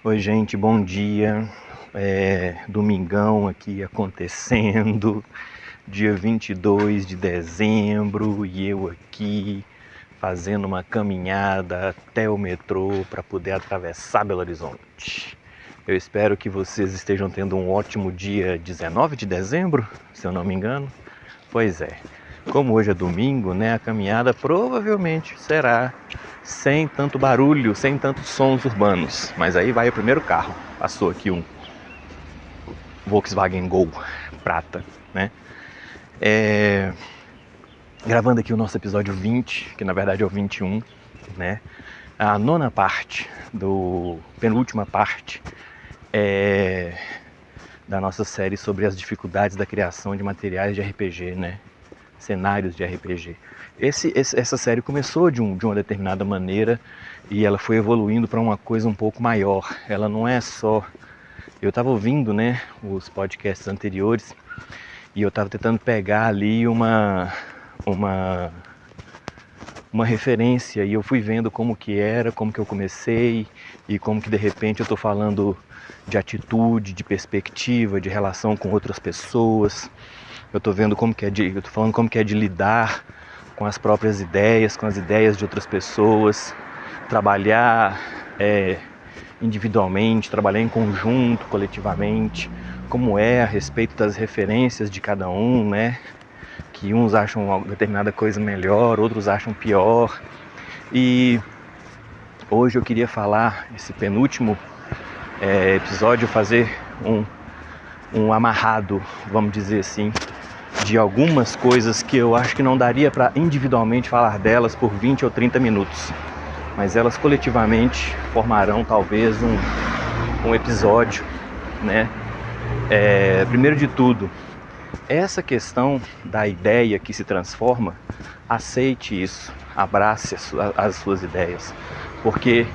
Oi, gente, bom dia. Domingão aqui acontecendo, dia 22 de dezembro, e eu aqui fazendo uma caminhada até o metrô para poder atravessar Belo Horizonte. Eu espero que vocês estejam tendo um ótimo dia 19 de dezembro, se eu não me engano. Pois é, como hoje é domingo, né, a caminhada provavelmente será sem tanto barulho, sem tantos sons urbanos. Mas aí vai o primeiro carro. Passou aqui um Volkswagen Gol prata, né? Gravando aqui o nosso episódio 20, que na verdade é o 21, né? A nona parte, penúltima parte, da nossa série sobre as dificuldades da criação de materiais de RPG, né? Cenários de RPG. Essa série começou de uma determinada maneira e ela foi evoluindo para uma coisa um pouco maior. Ela não é só... Eu estava ouvindo, né, os podcasts anteriores e eu estava tentando pegar ali uma referência, e eu fui vendo como que era, como que eu comecei e como que de repente eu estou falando de atitude, de perspectiva, de relação com outras pessoas. Eu estou vendo eu tô falando como que é de lidar com as próprias ideias, com as ideias de outras pessoas, trabalhar individualmente, trabalhar em conjunto, coletivamente, como é a respeito das referências de cada um, né? Que uns acham uma determinada coisa melhor, outros acham pior. E hoje eu queria falar, esse penúltimo episódio, fazer um amarrado, vamos dizer assim, de algumas coisas que eu acho que não daria para individualmente falar delas por 20 ou 30 minutos. Mas elas coletivamente formarão talvez um episódio, né? Primeiro de tudo, essa questão da ideia que se transforma, aceite isso, abrace as suas ideias, porque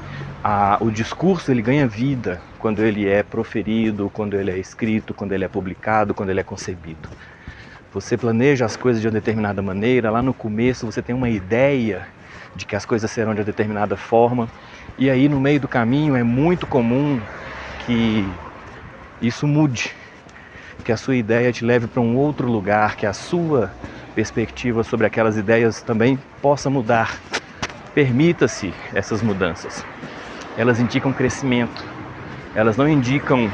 o discurso ele ganha vida quando ele é proferido, quando ele é escrito, quando ele é publicado, quando ele é concebido. Você planeja as coisas de uma determinada maneira, lá no começo você tem uma ideia de que as coisas serão de uma determinada forma, e aí no meio do caminho é muito comum que isso mude, que a sua ideia te leve para um outro lugar, que a sua perspectiva sobre aquelas ideias também possa mudar. Permita-se essas mudanças. Elas indicam crescimento, elas não indicam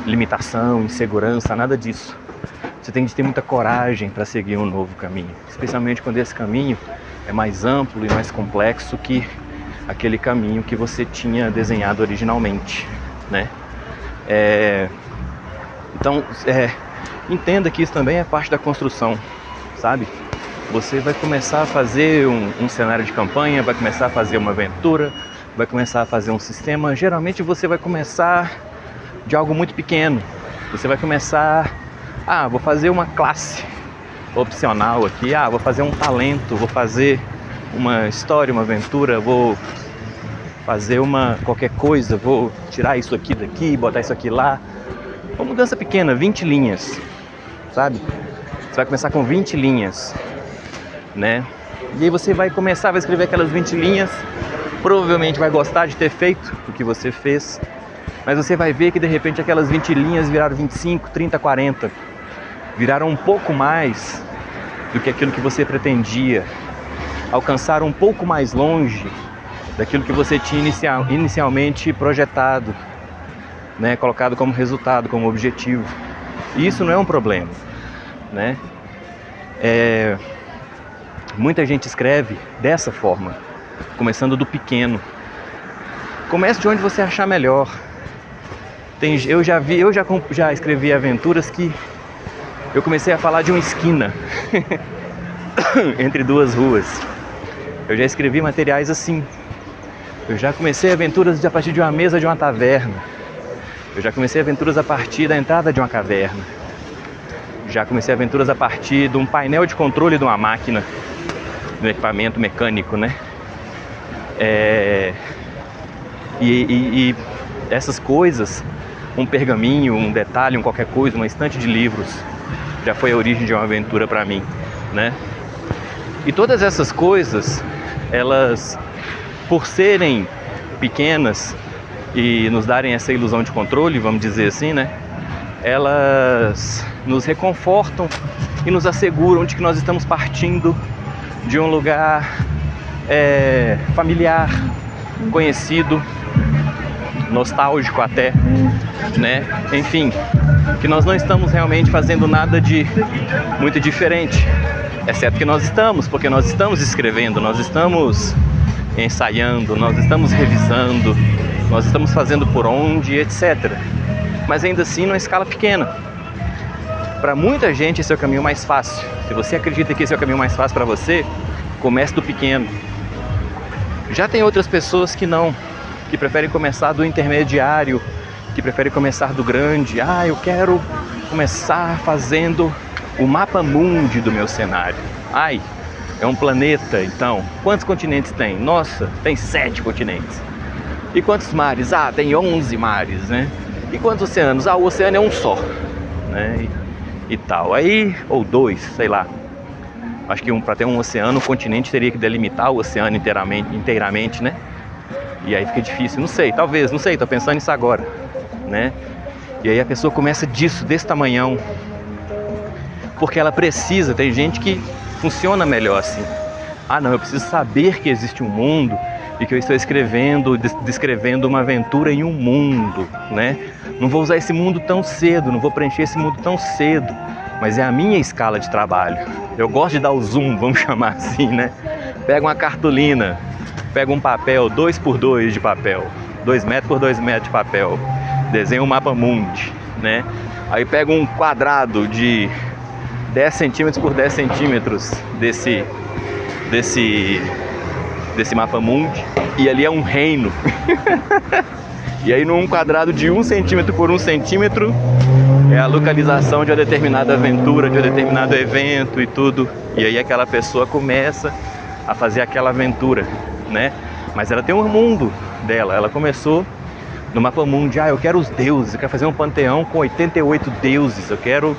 limitação, insegurança, nada disso. Você tem de ter muita coragem para seguir um novo caminho, especialmente quando esse caminho é mais amplo e mais complexo que aquele caminho que você tinha desenhado originalmente, né? Então, entenda que isso também é parte da construção, sabe? Você vai começar a fazer um cenário de campanha, vai começar a fazer uma aventura, vai começar a fazer um sistema. Geralmente você vai começar de algo muito pequeno. Você vai começar... vou fazer uma classe opcional aqui, vou fazer um talento, vou fazer uma história, uma aventura, vou fazer qualquer coisa, vou tirar isso aqui daqui, botar isso aqui lá. Uma mudança pequena, 20 linhas, sabe? Você vai começar com 20 linhas, né? E aí você vai escrever aquelas 20 linhas, provavelmente vai gostar de ter feito o que você fez, mas você vai ver que de repente aquelas 20 linhas viraram 25, 30, 40, viraram um pouco mais do que aquilo que você pretendia, alcançaram um pouco mais longe daquilo que você tinha inicialmente projetado, né, colocado como resultado, como objetivo. E isso não é um problema, né? Muita gente escreve dessa forma, começando do pequeno. Comece de onde você achar melhor. Eu já escrevi aventuras que eu comecei a falar de uma esquina entre duas ruas. Eu já escrevi materiais assim. Eu já comecei aventuras a partir de uma mesa de uma taverna. Eu já comecei aventuras a partir da entrada de uma caverna. Já comecei aventuras a partir de um painel de controle de uma máquina, de um equipamento mecânico, né? E essas coisas, um pergaminho, um detalhe, qualquer coisa, uma estante de livros, já foi a origem de uma aventura para mim, né? E todas essas coisas, elas, por serem pequenas, e nos darem essa ilusão de controle, vamos dizer assim, né? Elas nos reconfortam e nos asseguram de que nós estamos partindo de um lugar familiar, conhecido, nostálgico até, né? Enfim, que nós não estamos realmente fazendo nada de muito diferente, exceto que nós estamos, porque nós estamos escrevendo, nós estamos ensaiando, nós estamos revisando, nós estamos fazendo por onde, etc. Mas ainda assim numa escala pequena. Para muita gente esse é o caminho mais fácil. Se você acredita que esse é o caminho mais fácil para você, comece do pequeno. Já tem outras pessoas que não, que preferem começar do intermediário, que preferem começar do grande. Eu quero começar fazendo o mapa mundi do meu cenário. É um planeta, então. Quantos continentes tem? Nossa, tem 7 continentes. E quantos mares? Tem 11 mares, né? E quantos oceanos? O oceano é um só, né? E tal. Aí, ou 2, sei lá. Acho que para ter um oceano, o continente teria que delimitar o oceano inteiramente, né? E aí fica difícil. Não sei, talvez, não sei, tô pensando nisso agora, né? E aí a pessoa começa desse tamanhão. Porque ela precisa, tem gente que funciona melhor assim. Não, eu preciso saber que existe um mundo e que eu estou descrevendo uma aventura em um mundo, né? Não vou usar esse mundo tão cedo, não vou preencher esse mundo tão cedo, mas é a minha escala de trabalho. Eu gosto de dar o zoom, vamos chamar assim, né? Pega uma cartolina, pega um papel 2x2 de papel, 2 metros por 2 metros de papel, desenha um mapa mundi, né? Aí pega um quadrado de 10 centímetros por 10 centímetros desse mapa mundi, e ali é um reino. E aí num quadrado de 1 centímetro por 1 centímetro é a localização de uma determinada aventura, de um determinado evento e tudo. E aí aquela pessoa começa a fazer aquela aventura, né? Mas ela tem um mundo dela, ela começou no mapa mundi. Eu quero os deuses, eu quero fazer um panteão com 88 deuses, eu quero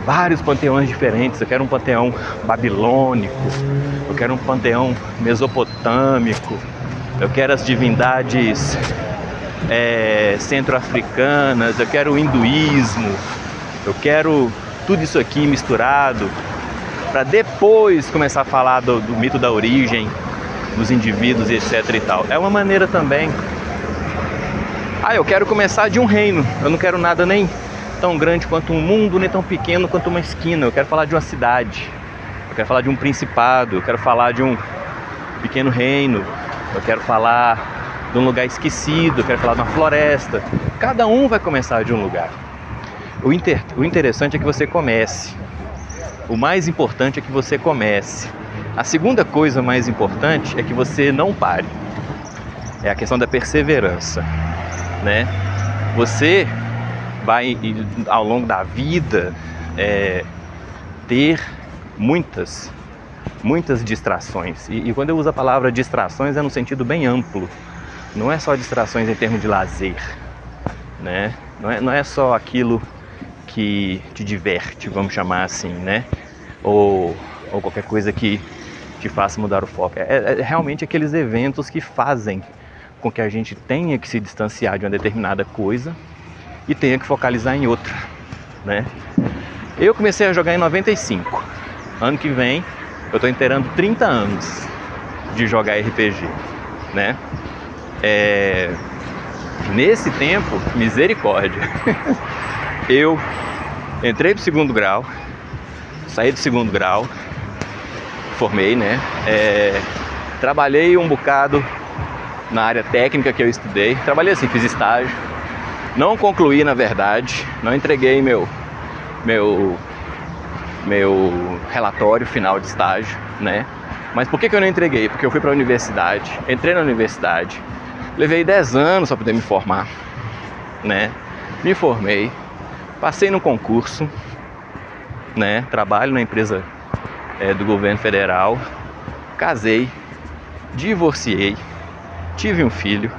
vários panteões diferentes, eu quero um panteão babilônico, eu quero um panteão mesopotâmico, eu quero as divindades centro-africanas, eu quero o hinduísmo, eu quero tudo isso aqui misturado, para depois começar a falar do mito da origem dos indivíduos e etc e tal. É uma maneira também. Eu quero começar de um reino, eu não quero nada nem tão grande quanto um mundo, nem tão pequeno quanto uma esquina. Eu quero falar de uma cidade, eu quero falar de um principado, eu quero falar de um pequeno reino, eu quero falar de um lugar esquecido, eu quero falar de uma floresta. Cada um vai começar de um lugar. O interessante é que você comece. O mais importante é que você comece. A segunda coisa mais importante é que você não pare. É a questão da perseverança, né? Você vai, ao longo da vida, ter muitas distrações. E quando eu uso a palavra distrações é no sentido bem amplo. Não é só distrações em termos de lazer, né? Não é só aquilo que te diverte, vamos chamar assim, né? Ou qualquer coisa que te faça mudar o foco. É realmente aqueles eventos que fazem com que a gente tenha que se distanciar de uma determinada coisa e tenha que focalizar em outra, né? Eu comecei a jogar em 95. Ano que vem eu estou inteirando 30 anos de jogar RPG, né? Nesse tempo, misericórdia, eu entrei pro 2º grau, saí do 2º grau, formei, né? Trabalhei um bocado na área técnica que eu estudei, trabalhei assim, fiz estágio, não concluí, na verdade, não entreguei meu relatório final de estágio, né? Mas por que eu não entreguei? Porque eu fui para a universidade, entrei na universidade, levei 10 anos para poder me formar, né? Me formei, passei no concurso, né? Trabalho na empresa do governo federal, casei, divorciei, tive um filho,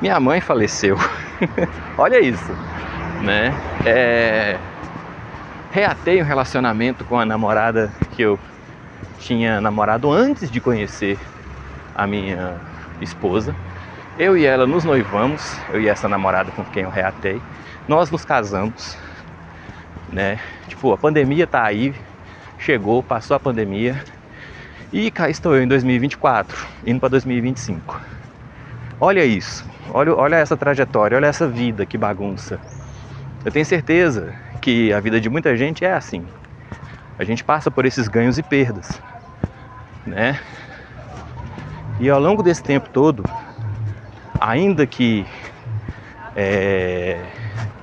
minha mãe faleceu. Olha isso, né? Reatei um relacionamento com a namorada que eu tinha namorado antes de conhecer a minha esposa. Eu e ela nos noivamos, eu e essa namorada com quem eu reatei. Nós nos casamos, né? Tipo, a pandemia tá aí, chegou, passou a pandemia. E cá estou eu em 2024, indo para 2025. Olha isso, olha essa trajetória, olha essa vida, que bagunça. Eu tenho certeza que a vida de muita gente é assim. A gente passa por esses ganhos e perdas, né? E ao longo desse tempo todo, ainda que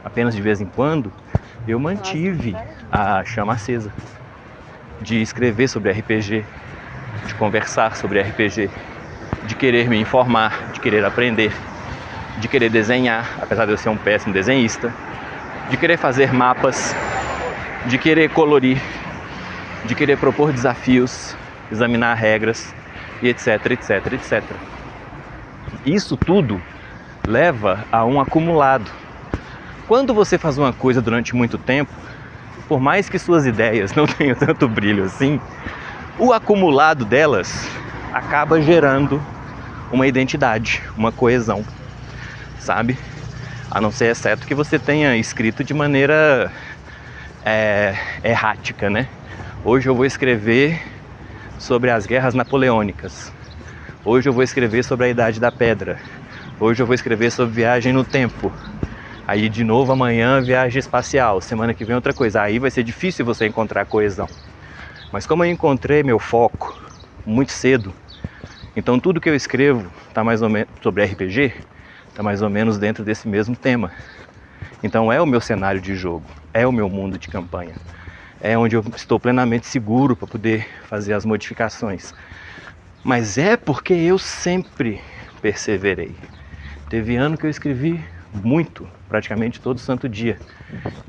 apenas de vez em quando, eu mantive a chama acesa de escrever sobre RPG, de conversar sobre RPG, de querer me informar, de querer aprender, de querer desenhar, apesar de eu ser um péssimo desenhista, de querer fazer mapas, de querer colorir, de querer propor desafios, examinar regras e etc, etc, etc. Isso tudo leva a um acumulado. Quando você faz uma coisa durante muito tempo, por mais que suas ideias não tenham tanto brilho assim, o acumulado delas acaba gerando uma identidade, uma coesão, sabe? A não ser exceto que você tenha escrito de maneira errática, né? Hoje eu vou escrever sobre as guerras napoleônicas. Hoje eu vou escrever sobre a Idade da Pedra. Hoje eu vou escrever sobre viagem no tempo. Aí de novo amanhã viagem espacial, semana que vem outra coisa. Aí vai ser difícil você encontrar coesão. Mas como eu encontrei meu foco muito cedo, então tudo que eu escrevo tá mais ou menos sobre RPG, tá mais ou menos dentro desse mesmo tema. Então é o meu cenário de jogo, é o meu mundo de campanha. É onde eu estou plenamente seguro para poder fazer as modificações. Mas é porque eu sempre perseverei. Teve ano que eu escrevi muito, praticamente todo santo dia.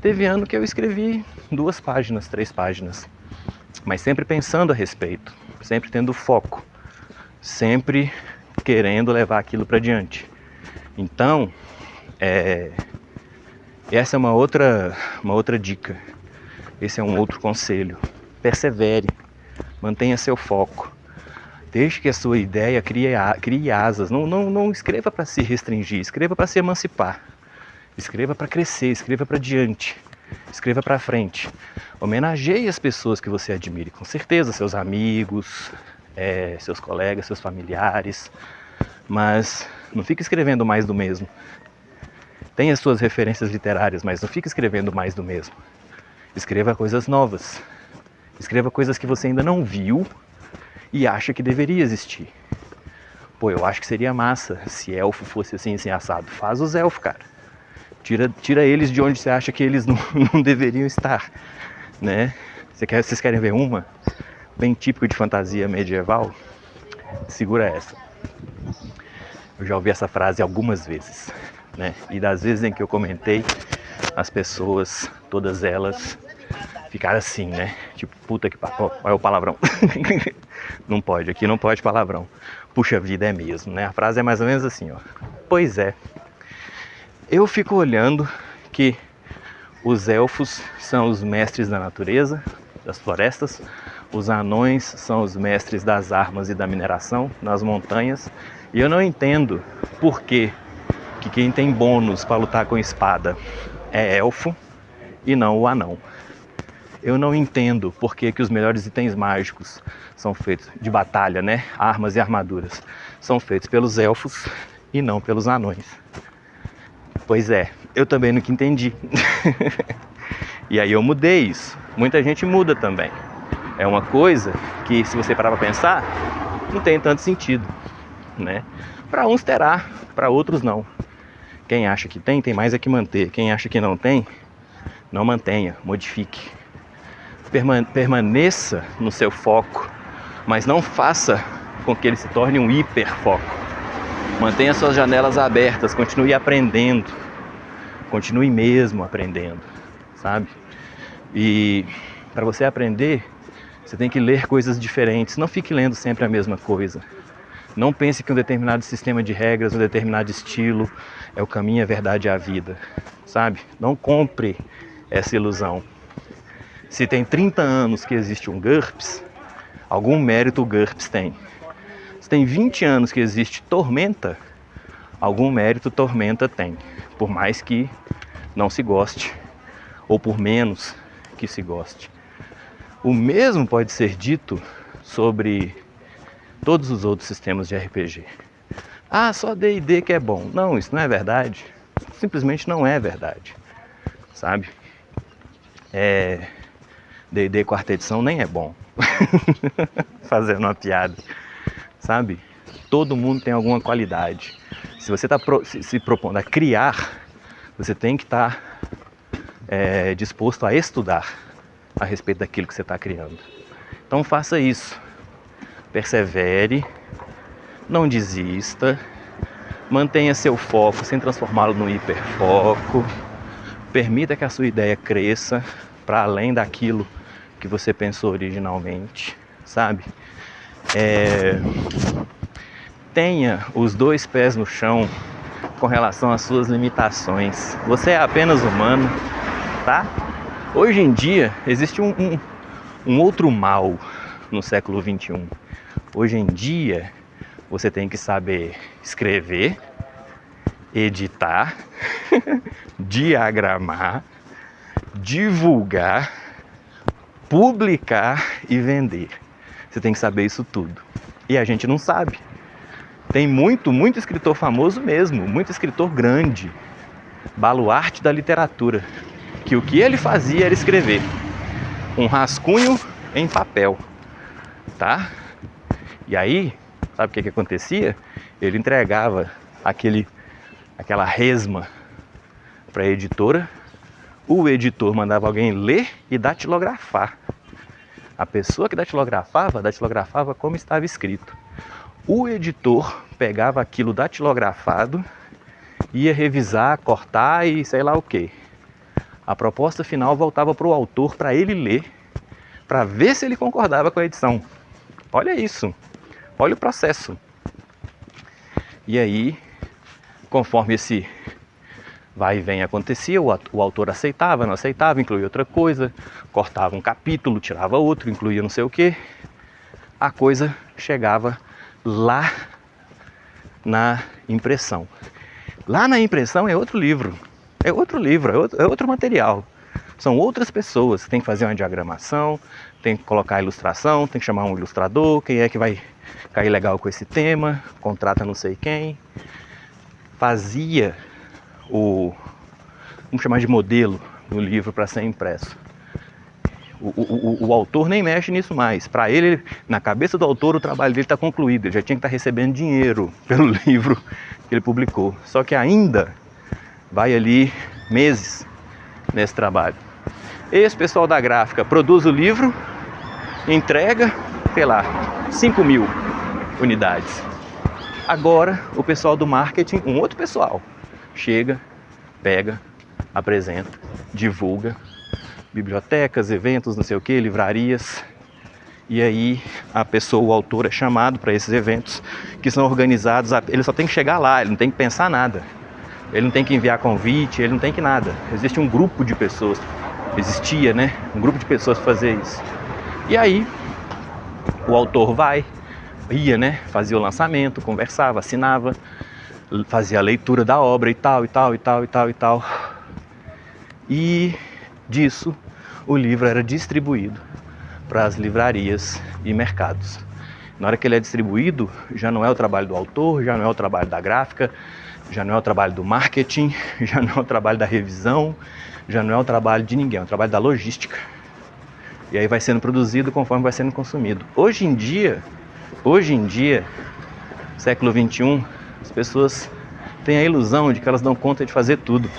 Teve ano que eu escrevi 2 páginas, 3 páginas. Mas sempre pensando a respeito, sempre tendo foco, sempre querendo levar aquilo para diante. Então, essa é uma outra dica. Esse é um outro conselho. Persevere, mantenha seu foco. Deixe que a sua ideia crie asas. Não escreva para se restringir, escreva para se emancipar. Escreva para crescer, escreva para diante, escreva para frente. Homenageie as pessoas que você admire, com certeza, seus amigos, seus colegas, seus familiares. Mas não fique escrevendo mais do mesmo. Tenha suas referências literárias, mas não fique escrevendo mais do mesmo. Escreva coisas novas. Escreva coisas que você ainda não viu e acha que deveria existir. Pô, eu acho que seria massa se elfo fosse assim assado. Faz os elfos, cara. Tira eles de onde você acha que eles não deveriam estar, né? Vocês querem ver uma bem típico de fantasia medieval? Segura essa. Eu já ouvi essa frase algumas vezes, né? E das vezes em que eu comentei, as pessoas, todas elas, ficaram assim, né? Tipo, puta que pariu, olha o palavrão. Não pode, aqui não pode palavrão. Puxa vida, é mesmo, né? A frase é mais ou menos assim, ó. Pois é. Eu fico olhando que os elfos são os mestres da natureza, das florestas. Os anões são os mestres das armas e da mineração, nas montanhas. E eu não entendo por que quem tem bônus para lutar com espada é elfo e não o anão. Eu não entendo por que os melhores itens mágicos são feitos de batalha, né? Armas e armaduras são feitos pelos elfos e não pelos anões. Pois é, eu também nunca entendi. E aí eu mudei isso. Muita gente muda também. É uma coisa que, se você parar para pensar, não tem tanto sentido, né? Para uns terá, para outros não. Quem acha que tem mais é que manter. Quem acha que não tem, não mantenha, modifique. Permaneça no seu foco, mas não faça com que ele se torne um hiperfoco. Mantenha suas janelas abertas, continue aprendendo, continue mesmo aprendendo, sabe? E para você aprender, você tem que ler coisas diferentes, não fique lendo sempre a mesma coisa. Não pense que um determinado sistema de regras, um determinado estilo é o caminho, a verdade e a vida, sabe? Não compre essa ilusão. Se tem 30 anos que existe um GURPS, algum mérito o GURPS tem. Se tem 20 anos que existe Tormenta, algum mérito Tormenta tem, por mais que não se goste, ou por menos que se goste. O mesmo pode ser dito sobre todos os outros sistemas de RPG. Ah, só D&D que é bom. Não, isso não é verdade. Simplesmente não é verdade, sabe? D&D quarta edição nem é bom. Fazendo uma piada, sabe? Todo mundo tem alguma qualidade. Se você está se propondo a criar, você tem que estar disposto a estudar a respeito daquilo que você está criando. Então faça isso. Persevere, não desista, mantenha seu foco sem transformá-lo no hiperfoco. Permita que a sua ideia cresça para além daquilo que você pensou originalmente, sabe? Tenha os dois pés no chão com relação às suas limitações. Você é apenas humano, tá? Hoje em dia existe um outro mal no século XXI. Hoje em dia você tem que saber escrever, editar, diagramar, divulgar, publicar e vender. Você tem que saber isso tudo. E a gente não sabe. Tem muito escritor famoso mesmo, muito escritor grande, baluarte da literatura, que o que ele fazia era escrever um rascunho em papel, tá? E aí, sabe o que acontecia? Ele entregava aquela resma para a editora, o editor mandava alguém ler e datilografar. A pessoa que datilografava como estava escrito. O editor pegava aquilo datilografado, ia revisar, cortar e sei lá o que. A proposta final voltava para o autor, para ele ler, para ver se ele concordava com a edição. Olha isso, olha o processo. E aí, conforme esse vai e vem acontecia, o autor aceitava, não aceitava, incluía outra coisa, cortava um capítulo, tirava outro, incluía não sei o que. A coisa chegava lá na impressão. Lá na impressão é outro livro, é outro material. São outras pessoas, tem que fazer uma diagramação, tem que colocar a ilustração, tem que chamar um ilustrador, quem é que vai cair legal com esse tema, contrata não sei quem. Fazia vamos chamar de modelo no livro para ser impresso. O autor nem mexe nisso mais. Para ele, na cabeça do autor, o trabalho dele está concluído. Ele já tinha que estar recebendo dinheiro pelo livro que ele publicou. Só que ainda vai ali meses nesse trabalho. Esse pessoal da gráfica produz o livro, entrega, sei lá, 5.000 unidades. Agora, o pessoal do marketing, um outro pessoal, chega, pega, apresenta, divulga, bibliotecas, eventos, não sei o que, livrarias. E aí o autor é chamado para esses eventos que são organizados, ele só tem que chegar lá, ele não tem que pensar nada. Ele não tem que enviar convite, ele não tem que nada. Existe um grupo de pessoas, existia, né? Um grupo de pessoas para fazer isso. E aí o autor ia, né? Fazia o lançamento, conversava, assinava, fazia a leitura da obra e tal. E disso o livro era distribuído para as livrarias e mercados. Na hora que ele é distribuído, já não é o trabalho do autor, já não é o trabalho da gráfica, já não é o trabalho do marketing, já não é o trabalho da revisão, já não é o trabalho de ninguém, é o trabalho da logística. E aí vai sendo produzido conforme vai sendo consumido. Hoje em dia, século XXI, as pessoas têm a ilusão de que elas dão conta de fazer tudo.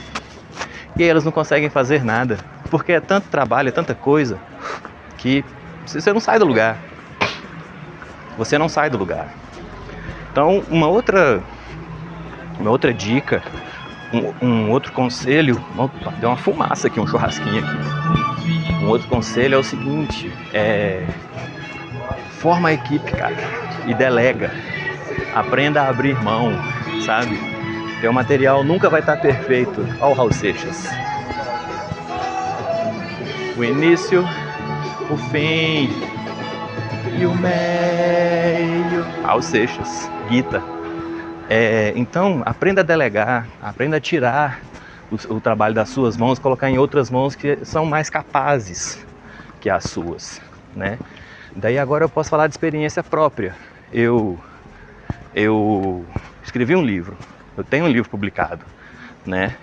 E aí elas não conseguem fazer nada, porque é tanto trabalho, é tanta coisa, que você não sai do lugar. Você não sai do lugar. Então, uma outra dica, um outro conselho, opa, deu uma fumaça aqui, um churrasquinho aqui. Um outro conselho é o seguinte, forma a equipe, cara, e delega. Aprenda a abrir mão, sabe? Teu material nunca vai estar perfeito. Olha o Raul Seixas. O início, o fim e o meio. Raul Seixas, Guita. Então, aprenda a delegar, aprenda a tirar o trabalho das suas mãos, colocar em outras mãos que são mais capazes que as suas, né? Daí agora eu posso falar de experiência própria. Eu escrevi um livro, eu tenho um livro publicado, né?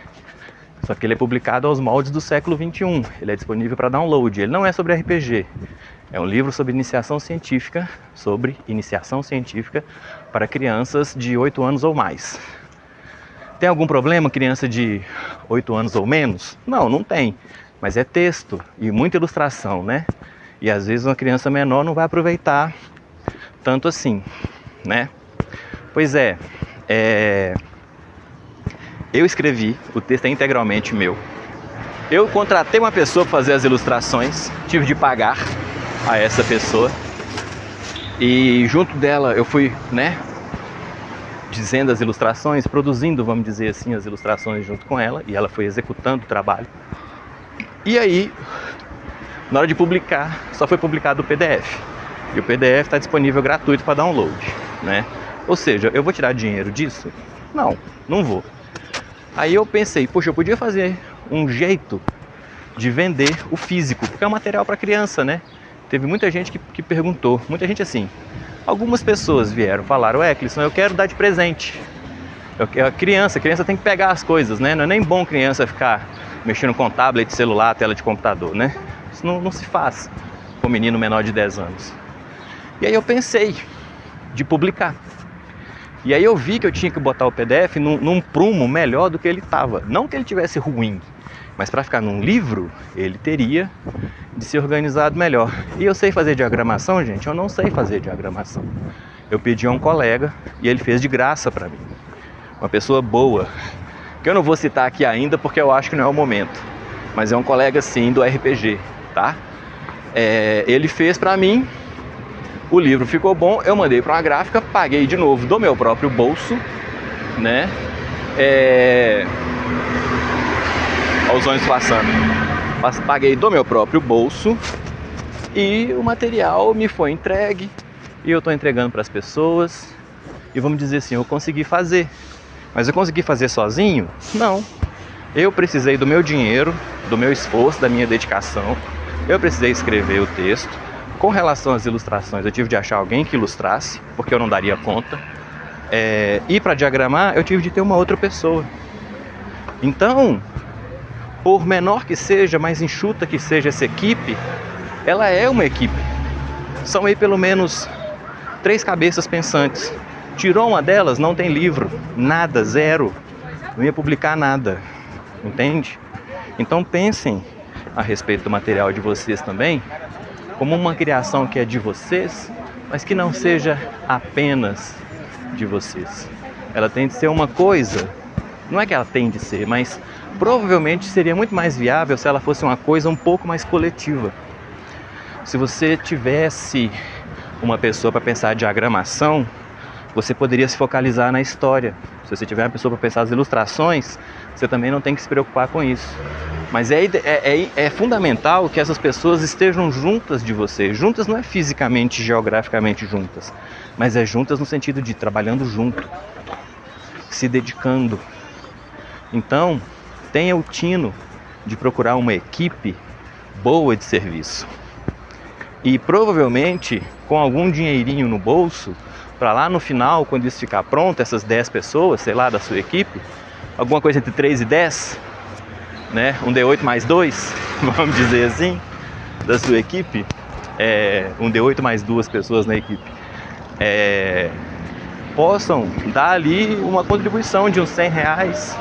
Só que ele é publicado aos moldes do século XXI, ele é disponível para download, ele não é sobre RPG, é um livro sobre iniciação científica para crianças de 8 anos ou mais. Tem algum problema criança de 8 anos ou menos? Não, não tem, mas é texto e muita ilustração, né? E às vezes uma criança menor não vai aproveitar tanto assim, né? Pois eu escrevi, o texto é integralmente meu. Eu contratei uma pessoa para fazer as ilustrações, tive de pagar a essa pessoa. E junto dela eu fui, né, dizendo as ilustrações, produzindo, vamos dizer assim, as ilustrações junto com ela. E ela foi executando o trabalho. E aí, na hora de publicar, só foi publicado o PDF. E o PDF está disponível gratuito para download, né? Ou seja, eu vou tirar dinheiro disso? Não, não vou. Aí eu pensei, poxa, eu podia fazer um jeito de vender o físico, porque é um material para criança, né? Teve muita gente que perguntou, muita gente assim. Algumas pessoas vieram, falaram, Clisson, eu quero dar de presente. A criança tem que pegar as coisas, né? Não é nem bom criança ficar mexendo com tablet, celular, tela de computador, né? Isso não se faz com um menino menor de 10 anos. E aí eu pensei de publicar. E aí eu vi que eu tinha que botar o PDF num prumo melhor do que ele estava. Não que ele tivesse ruim, mas para ficar num livro, ele teria de ser organizado melhor. E eu sei fazer diagramação, gente? Eu não sei fazer diagramação. Eu pedi a um colega e ele fez de graça para mim. Uma pessoa boa, que eu não vou citar aqui ainda porque eu acho que não é o momento. Mas é um colega sim do RPG, tá? Ele fez para mim. O livro ficou bom, eu mandei para uma gráfica, paguei de novo do meu próprio bolso, né? Olha os ônibus passando. Paguei do meu próprio bolso e o material me foi entregue e eu estou entregando para as pessoas. E vamos dizer assim, eu consegui fazer. Mas eu consegui fazer sozinho? Não. Eu precisei do meu dinheiro, do meu esforço, da minha dedicação. Eu precisei escrever o texto. Com relação às ilustrações, eu tive de achar alguém que ilustrasse, porque eu não daria conta. E para diagramar, eu tive de ter uma outra pessoa. Então, por menor que seja, mais enxuta que seja essa equipe, ela é uma equipe. São aí pelo menos 3 cabeças pensantes. Tirou uma delas, não tem livro, nada, zero. Não ia publicar nada, entende? Então pensem a respeito do material de vocês também, como uma criação que é de vocês, mas que não seja apenas de vocês. Ela tem de ser uma coisa, não é que ela tem de ser, mas provavelmente seria muito mais viável se ela fosse uma coisa um pouco mais coletiva. Se você tivesse uma pessoa para pensar a diagramação, você poderia se focalizar na história. Se você tiver uma pessoa para pensar as ilustrações, você também não tem que se preocupar com isso. Mas é fundamental que essas pessoas estejam juntas de você. Juntas não é fisicamente, geograficamente juntas, mas é juntas no sentido de trabalhando junto, se dedicando. Então, tenha o tino de procurar uma equipe boa de serviço. E provavelmente, com algum dinheirinho no bolso, para lá no final, quando isso ficar pronto, essas 10 pessoas, sei lá, da sua equipe, alguma coisa entre 3 e 10, né? Um D8 mais 2, vamos dizer assim, da sua equipe, um D8 mais 2 pessoas na equipe, possam dar ali uma contribuição de uns R$100,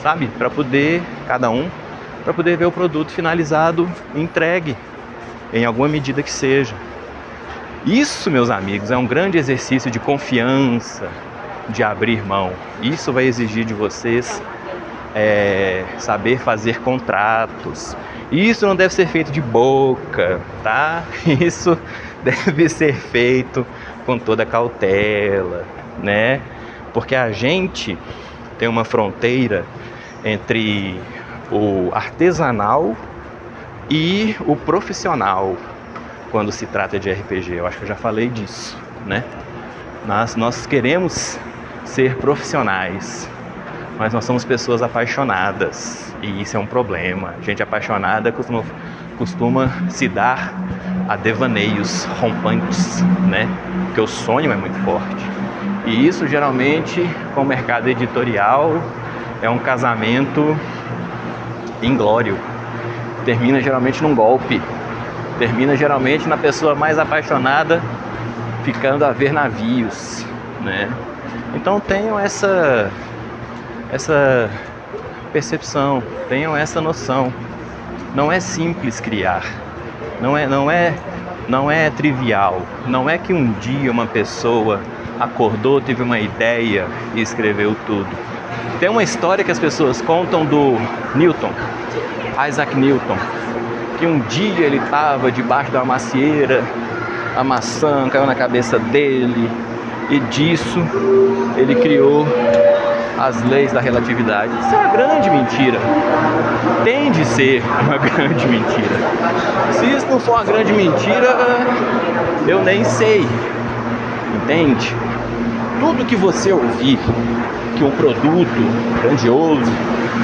sabe? Para poder, cada um, para poder ver o produto finalizado e entregue, em alguma medida que seja. Isso, meus amigos, é um grande exercício de confiança, de abrir mão. Isso vai exigir de vocês saber fazer contratos. Isso não deve ser feito de boca, tá? Isso deve ser feito com toda cautela, né? Porque a gente tem uma fronteira entre o artesanal e o profissional quando se trata de RPG. Eu acho que eu já falei disso, né? Nós queremos ser profissionais, mas nós somos pessoas apaixonadas e isso é um problema. Gente apaixonada costuma se dar a devaneios rompantes, né? Porque o sonho é muito forte. E isso geralmente com o mercado editorial é um casamento inglório. Termina geralmente num golpe. Termina geralmente na pessoa mais apaixonada ficando a ver navios, né? Então tenham essa percepção, tenham essa noção. Não é simples criar, não é trivial. Não é que um dia uma pessoa acordou, teve uma ideia e escreveu tudo. Tem uma história que as pessoas contam do Newton, Isaac Newton, que um dia ele estava debaixo da macieira, a maçã caiu na cabeça dele e disso ele criou as leis da relatividade. Isso é uma grande mentira. Tem de ser uma grande mentira. Se isso não for uma grande mentira, eu nem sei. Entende? Tudo que você ouvir que um produto grandioso,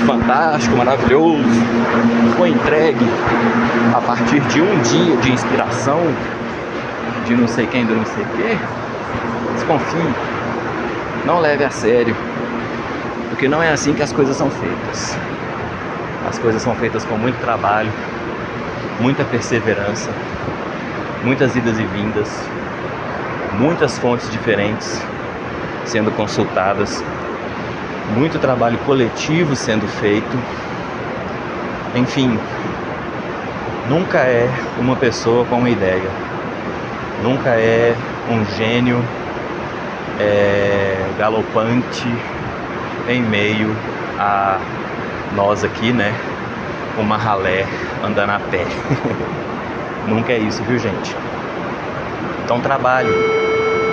fantástico, maravilhoso foi entregue a partir de um dia de inspiração de não sei quem, do não sei o quê, desconfie, não leve a sério, porque não é assim que as coisas são feitas. As coisas são feitas com muito trabalho, muita perseverança, muitas idas e vindas, muitas fontes diferentes sendo consultadas, muito trabalho coletivo sendo feito. Enfim, nunca é uma pessoa com uma ideia, nunca é um gênio galopante em meio a nós aqui, né? Uma ralé andando a pé. Nunca é isso, viu, gente? Então trabalhe,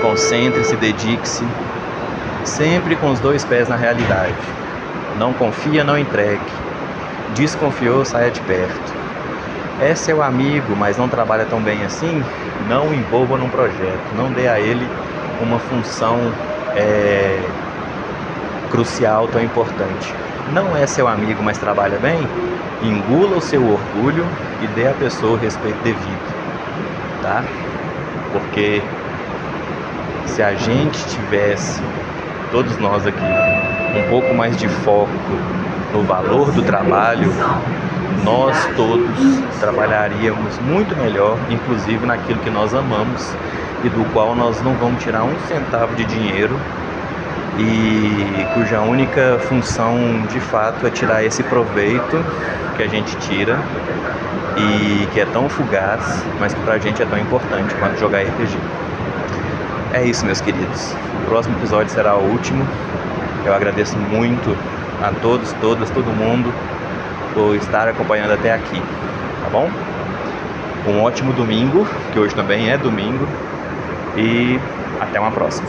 concentre-se, dedique-se, sempre com os dois pés na realidade. Não confia, não entregue. Desconfiou, saia de perto. É seu amigo, mas não trabalha tão bem assim? Não o envolva num projeto. Não dê a ele uma função crucial, tão importante. Não é seu amigo, mas trabalha bem? Engula o seu orgulho e dê à pessoa o respeito devido, tá? Porque se a gente tivesse, todos nós aqui, um pouco mais de foco no valor do trabalho, nós todos trabalharíamos muito melhor, inclusive naquilo que nós amamos e do qual nós não vamos tirar um centavo de dinheiro e cuja única função de fato é tirar esse proveito que a gente tira e que é tão fugaz, mas que pra gente é tão importante quanto jogar RPG. É isso, meus queridos. O próximo episódio será o último. Eu agradeço muito a todos, todas, todo mundo por estar acompanhando até aqui, tá bom? Um ótimo domingo, que hoje também é domingo, e até uma próxima.